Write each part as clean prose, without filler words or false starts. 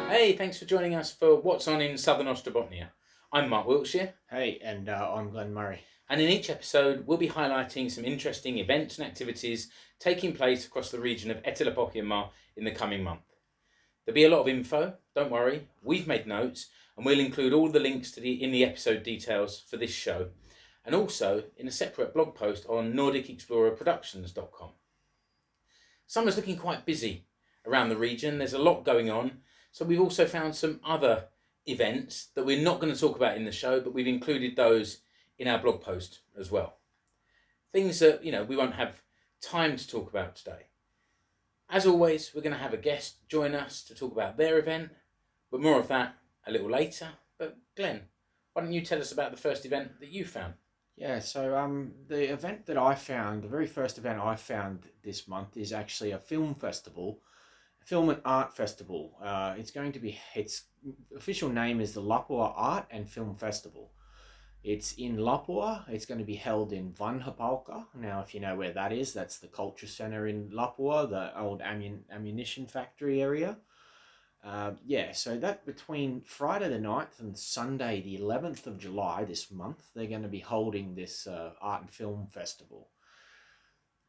Hey, thanks for joining us for What's On in Southern Ostrobothnia. I'm Mark Wiltshire. Hey, and I'm Glenn Murray. And in each episode, we'll be highlighting some interesting events and activities taking place across the region of Etelä-Pohjanmaa in the coming month. There'll be a lot of info, don't worry, we've made notes, and we'll include all the links in the episode details for this show, and also in a separate blog post on NordicExplorerProductions.com. Summer's looking quite busy around the region, there's a lot going on, so we've also found some other events that we're not going to talk about in the show, but we've included those in our blog post as well. Things that, we won't have time to talk about today. As always, we're going to have a guest join us to talk about their event, but more of that a little later. But Glenn, why don't you tell us about the first event that you found? Yeah, so the event that I found, the very first event I found this month is actually a film festival, film and art festival. Its official name is the Lapua Art and Film Festival. It's in Lapua. It's going to be held in Vanhapauka. Now, if you know where that is, that's the culture center in Lapua, the old ammunition factory area. So that between Friday the 9th and Sunday the 11th of July this month, they're going to be holding this art and film festival.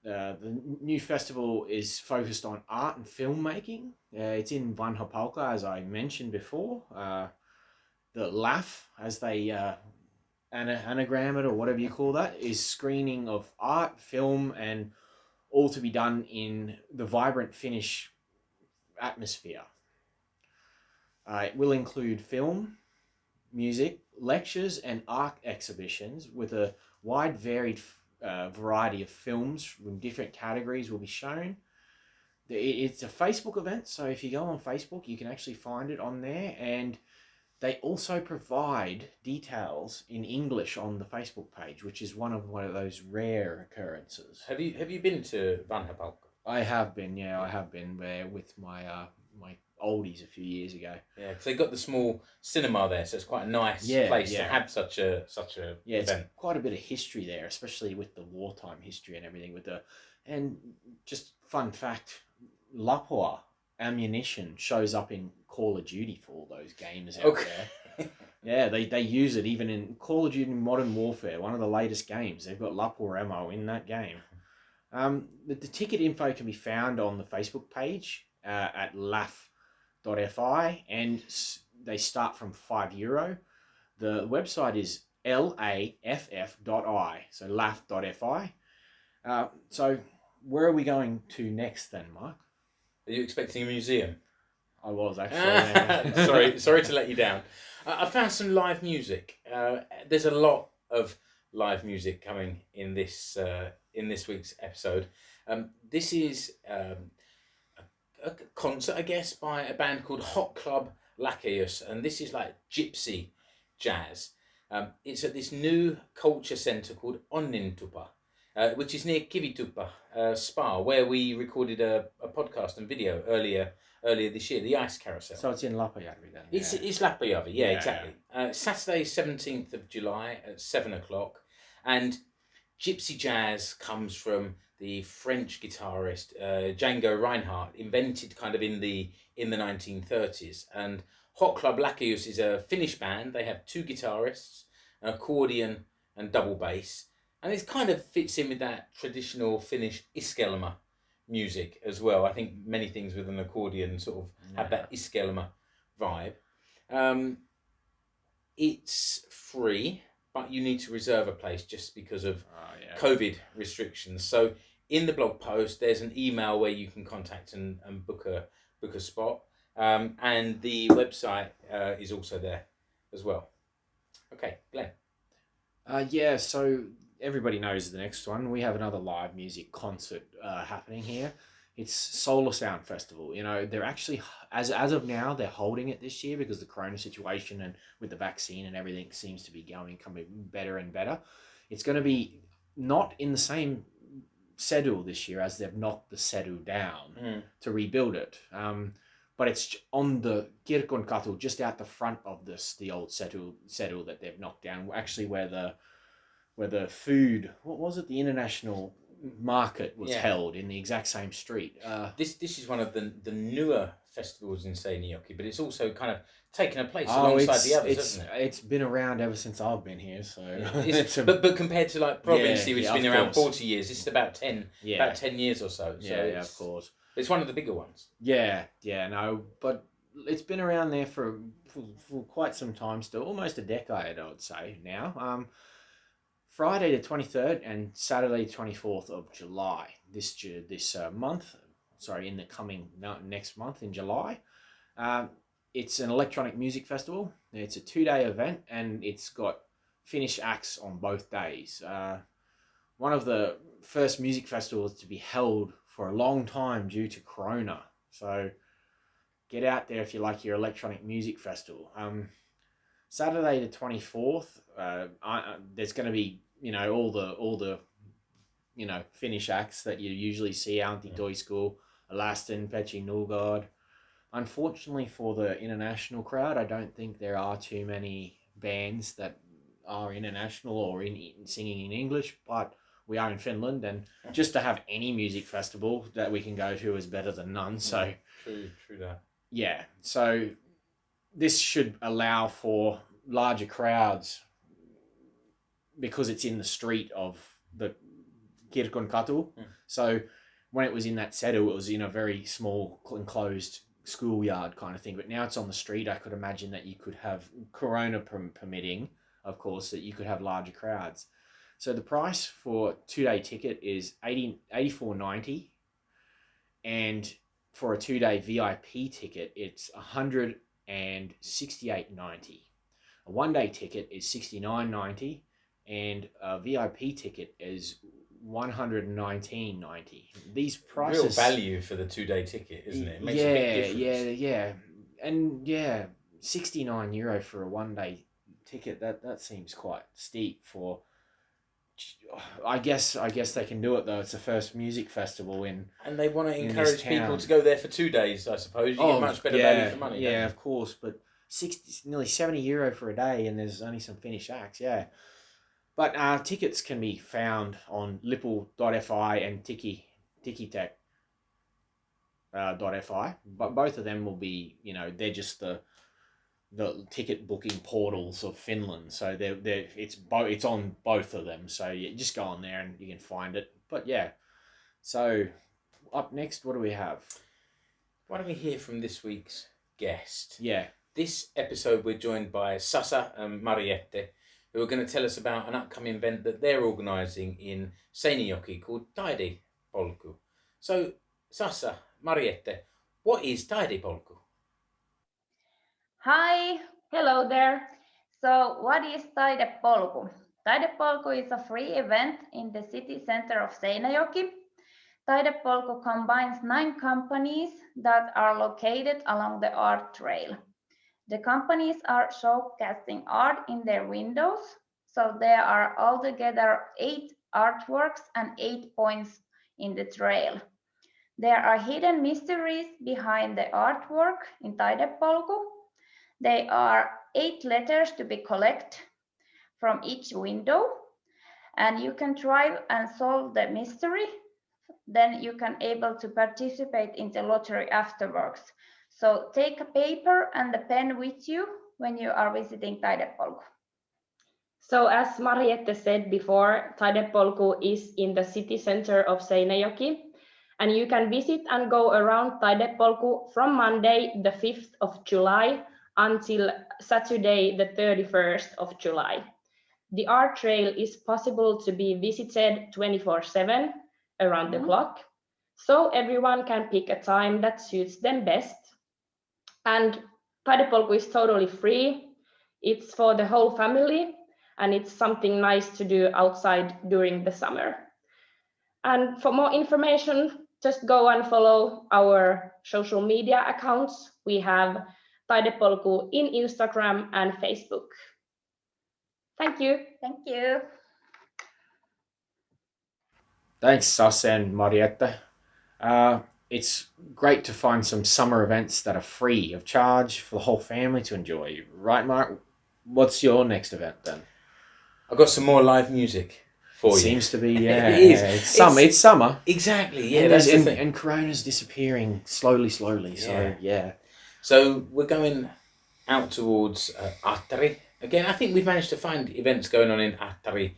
The new festival is focused on art and filmmaking. It's in Vanhapauka, as I mentioned before. The LAFF, as they anagram it, or whatever you call that, is screening of art, film, and all to be done in the vibrant Finnish atmosphere. It will include film, music, lectures, and art exhibitions with a wide varied variety of films from different categories will be shown. It's a Facebook event, so if you go on Facebook, you can actually find it on there, and they also provide details in English on the Facebook page, which is one of those rare occurrences. Have you been to Vanhapauka? I have been, yeah. I have been there with my my oldies a few years ago. Yeah, because they got the small cinema there, so it's quite a nice place to have such a event. It's quite a bit of history there, especially with the wartime history and everything. And just fun fact, Lapua ammunition shows up in Call of Duty for all those gamers out there. Yeah, they use it even in Call of Duty Modern Warfare, one of the latest games. They've got Lapua ammo in that game. The ticket info can be found on the Facebook page at laff.fi, and they start from €5. The website is laff.i, so laff.fi. So where are we going to next then, Mark? Are you expecting a museum? I was actually. Sorry to let you down. I found some live music. There's a lot of live music coming in this week's episode. This is a concert, I guess, by a band called Club Lakeus, and this is like gypsy jazz. It's at this new culture centre called Onnintupa, which is near Kivitupa Spa, where we recorded a podcast and video earlier this year, the Ice Carousel. So it's in Lapajärvi then? It's Lapajärvi, yeah, exactly. Saturday 17th of July at 7 o'clock. And gypsy jazz comes from the French guitarist Django Reinhardt, invented kind of in the 1930s. And Club Lakeus is a Finnish band. They have two guitarists, an accordion and double bass. And it kind of fits in with that traditional Finnish iskelma music as well. I think many things with an accordion sort of have that iskelma vibe. It's free, but you need to reserve a place just because of COVID restrictions. So in the blog post, there's an email where you can contact and book a spot. And the website is also there as well. Okay, Glenn. So everybody knows the next one. We have another live music concert happening here. It's Solar Sound Festival. They're actually, as of now, they're holding it this year because the corona situation and with the vaccine and everything seems to be coming better and better. It's going to be not in the same Sedu this year, as they've knocked the Sedu down to rebuild it. But it's on the Kirkonkatu, just out the front of the old Sedu that they've knocked down. Actually, where the food, what was it? The International market was held in the exact same street. This is one of the newer festivals in Seinäjoki, but it's also kind of taken a place alongside the others, hasn't it? It's been around ever since I've been here, so but compared to like Province, which has been around 40 years, it's about 10 years or so. So of course. It's one of the bigger ones. But it's been around there for quite some time still, almost a decade, I would say now. Friday the 23rd and Saturday 24th of July this month. Sorry, in the coming next month in July. It's an electronic music festival. It's a 2-day event and it's got Finnish acts on both days. One of the first music festivals to be held for a long time due to Corona. So get out there if you like your electronic music festival. Saturday the 24th, there's going to be, all the Finnish acts that you usually see, Antti Toiskuu, Alaston, Petri Nulgaard. Unfortunately for the international crowd, I don't think there are too many bands that are international or singing in English, but we are in Finland, and just to have any music festival that we can go to is better than none. So true that. Yeah, so this should allow for larger crowds because it's in the street of the Kirkon Katu. So when it was in that settle, it was in a very small enclosed schoolyard kind of thing. But now it's on the street. I could imagine that you could have, Corona permitting, of course, that you could have larger crowds. So the price for 2-day ticket is $84.90, and for a 2-day VIP ticket, it's $168.90. A 1-day ticket is $69.90, and a VIP ticket is $119.90. These prices, real value for the 2-day ticket, isn't it? It makes a big difference. And €69 for a 1-day ticket. That seems quite steep for. I guess they can do it though. It's the first music festival and they want to encourage people to go there for 2 days. I suppose you get much better value for money. Yeah, of course, but nearly €70 for a day, and there's only some Finnish acts. Yeah, but tickets can be found on Lipu.fi and Tikitech.fi. But both of them will be, they're just the ticket booking portals of Finland, so it's on both of them. So you just go on there and you can find it. But yeah, so up next, what do we have? Why don't we hear from this week's guest? Yeah, this episode we're joined by Sasa and Mariette, who are going to tell us about an upcoming event that they're organising in Seinäjoki called Taidepolku. So Sasa, Mariette, what is Taidepolku? Hi, hello there. So what is Taidepolku? Taidepolku is a free event in the city center of Seinäjoki. Taidepolku combines 9 companies that are located along the art trail. The companies are showcasing art in their windows, so there are altogether 8 artworks and 8 points in the trail. There are hidden mysteries behind the artwork in Taidepolku. There are 8 letters to be collected from each window, and you can try and solve the mystery. Then you can able to participate in the lottery afterwards. So take a paper and a pen with you when you are visiting Taidepolku. So as Mariette said before, Taidepolku is in the city center of Seinäjoki, and you can visit and go around Taidepolku from Monday the 5th of July until Saturday the 31st of July. The art trail is possible to be visited 24/7 around the clock, so everyone can pick a time that suits them best. And Taidepolku is totally free. It's for the whole family, and it's something nice to do outside during the summer. And for more information, just go and follow our social media accounts. We have Taidepolku in Instagram and Facebook. Thank you. Thank you. Thanks, Sasa and Mariette. It's great to find some summer events that are free of charge for the whole family to enjoy. Right, Mark? What's your next event then? I've got some more live music. for you. Seems to be, yeah. It is. It's summer. Exactly, yeah, And, that's the thing. and Corona's disappearing slowly. So, yeah. So we're going out towards Ähtäri. Again, I think we've managed to find events going on in Ähtäri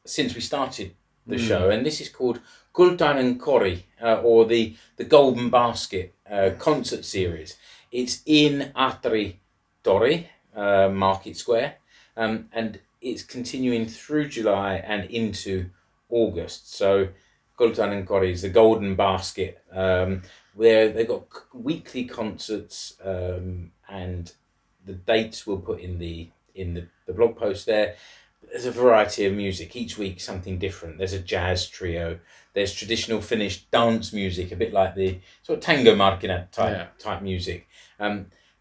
since we started the show, and this is called Kultainen Kori, or the Golden Basket concert series. It's in Ähtäri Tori, Market Square, and it's continuing through July and into August. So Kultainen Kori is the Golden Basket, where they've got weekly concerts, and the dates we'll put in the blog post there. There's a variety of music each week, something different. There's a jazz trio. There's traditional Finnish dance music, a bit like the sort of tango markkinat type music.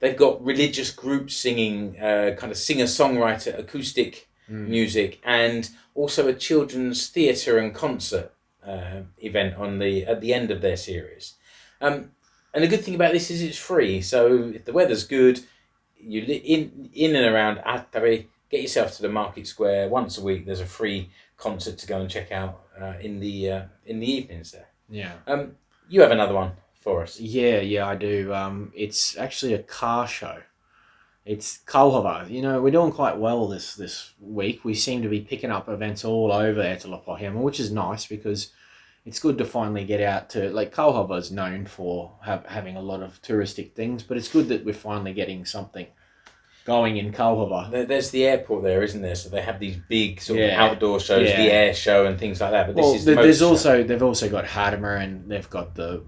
They've got religious groups singing, kind of singer-songwriter acoustic music, and also a children's theatre and concert event at the end of their series. And the good thing about this is it's free. So if the weather's good, you in and around Ähtäri, get yourself to the Market Square once a week. There's a free concert to go and check out in the evenings there. Yeah. You have another one for us. Yeah, I do. It's actually a car show. It's Kauhava. You know, we're doing quite well this week. We seem to be picking up events all over Etelä-Pohjanmaa, which is nice because it's good to finally get out to, like, Kauhava is known for having a lot of touristic things, but it's good that we're finally getting something going in Kauhava. There's the airport there, isn't there? So they have these big sort of outdoor shows, the air show and things like that. But this is they've also got Ähtäri, and they've got the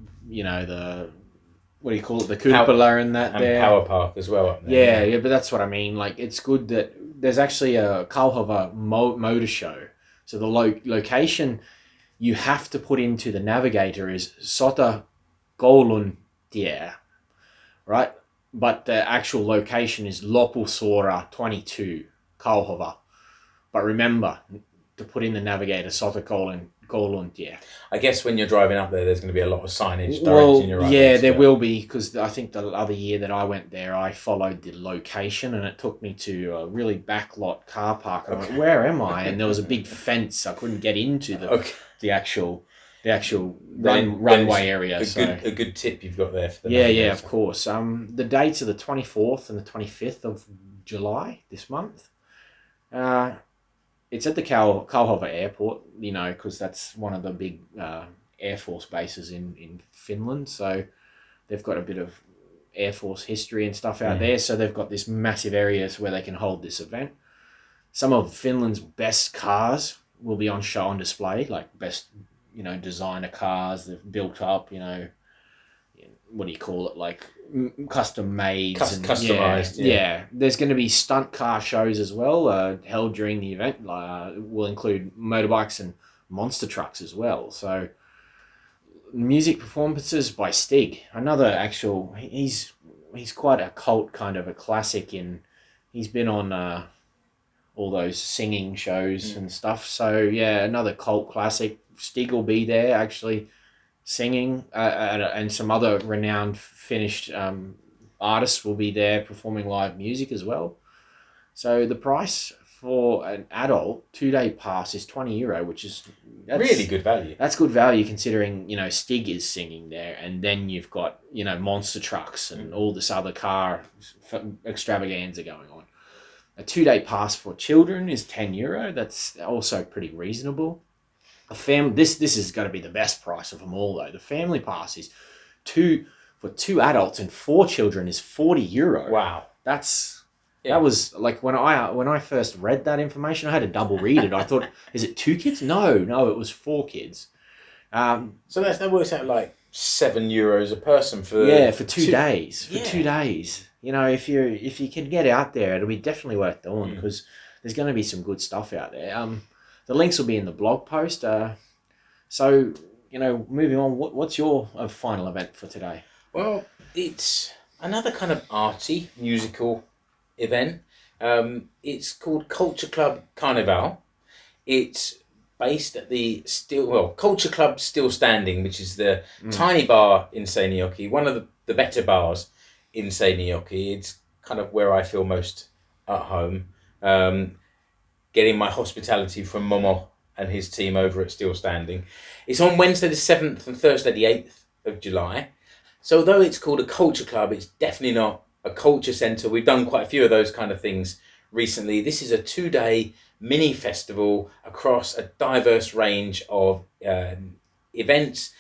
what do you call it, the cupola and that and there. Power Park as well up there. Yeah, but that's what I mean. Like, it's good that there's actually a Kauhava Motor Show. So the location you have to put into the navigator is Sota Koulun tie, right? But the actual location is Loppusuora 22, Kauhava. But remember to put in the navigator Sota Koulun tie. I guess when you're driving up there, there's going to be a lot of signage directing you right. Yeah, there will be, because I think the other year that I went there, I followed the location and it took me to a really backlot car park. And I went, where am I? And there was a big fence. I couldn't get into the actual runway area. A good tip you've got there. For the yeah, of course. The dates are the 24th and the 25th of July this month. It's at the Kauhava airport, you know, because that's one of the big Air Force bases in Finland. So they've got a bit of Air Force history and stuff out there. So they've got this massive areas where they can hold this event. Some of Finland's best cars will be on show on display, like best, you know, designer cars they've built up, you know, what do you call it, like custom made, customized. Yeah, there's going to be stunt car shows as well, held during the event. Will include motorbikes and monster trucks as well. So music performances by Stig, another actual, he's quite a cult kind of a classic he's been on all those singing shows and stuff. So yeah, another cult classic. Stig will be there actually singing, and some other renowned Finnish artists will be there performing live music as well. So the price for an adult 2-day pass is €20, which is really good value. That's good value considering, you know, Stig is singing there, and then you've got, you know, monster trucks and all this other car extravaganza going on. A 2-day pass for children is €10. That's also pretty reasonable. This is going to be the best price of them all, though. The family pass is for 2 adults and 4 children is €40. Wow, that was like when I first read that information, I had to double read it. I thought, is it 2 kids? No, it was 4 kids. So that works out like €7 a person for 2 days. For 2 days, you know, if you can get out there, it'll be definitely worth doing because there's going to be some good stuff out there. The links will be in the blog post. So, you know, moving on, what's your final event for today? Well, it's another kind of arty, musical event. It's called Culture Club Carneval. It's based at the Culture Club Still Standing, which is the tiny bar in Seinäjoki, one of the better bars in Seinäjoki. It's kind of where I feel most at home. Getting my hospitality from Momo and his team over at Still Standing. It's on Wednesday the 7th and Thursday the 8th of July. So although it's called a culture club, it's definitely not a culture centre. We've done quite a few of those kind of things recently. This is a 2-day mini festival across a diverse range of events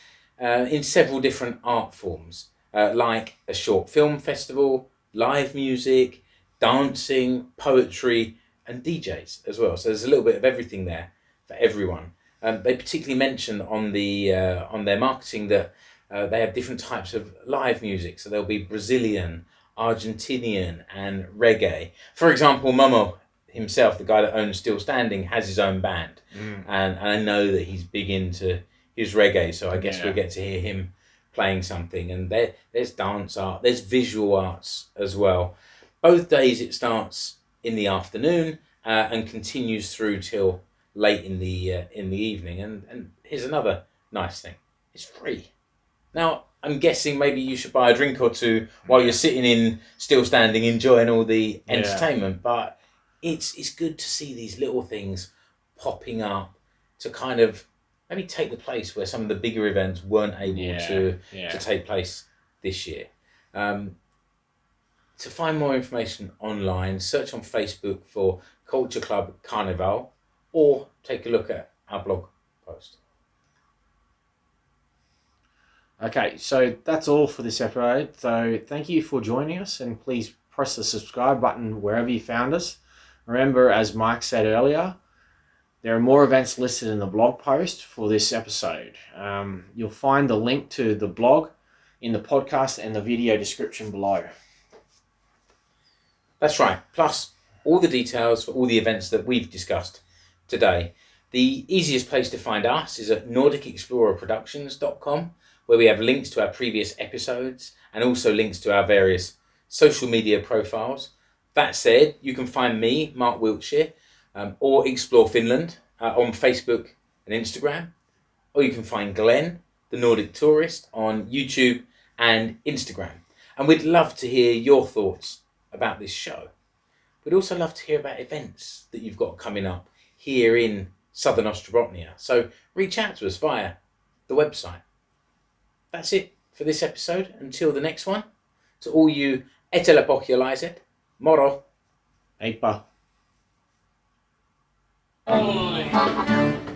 in several different art forms, like a short film festival, live music, dancing, poetry, and DJs as well. So there's a little bit of everything there for everyone. They particularly mention on their marketing that they have different types of live music. So there'll be Brazilian, Argentinian, and reggae. For example, Momo himself, the guy that owns Still Standing, has his own band, and I know that he's big into his reggae. So I guess we'll get to hear him playing something. And there's dance art, there's visual arts as well. Both days it starts in the afternoon and continues through till late in the evening. And here's another nice thing: it's free. Now I'm guessing maybe you should buy a drink or two while you're sitting in Still Standing, enjoying all the entertainment. But it's good to see these little things popping up to kind of maybe take the place where some of the bigger events weren't able to take place this year. To find more information online, search on Facebook for Culture Club Carneval, or take a look at our blog post. Okay, so that's all for this episode. So thank you for joining us, and please press the subscribe button wherever you found us. Remember, as Mike said earlier, there are more events listed in the blog post for this episode. You'll find the link to the blog in the podcast and the video description below. That's right. Plus, all the details for all the events that we've discussed today. The easiest place to find us is at NordicExplorerProductions.com, where we have links to our previous episodes and also links to our various social media profiles. That said, you can find me, Mark Wiltshire, or Explore Finland on Facebook and Instagram. Or you can find Glenn, the Nordic Tourist, on YouTube and Instagram. And we'd love to hear your thoughts about this show. We'd also love to hear about events that you've got coming up here in Southern Ostrobothnia. So reach out to us via the website. That's it for this episode. Until the next one, to all you Etelä-Pohjalaiset, moro! Heippa! Oi.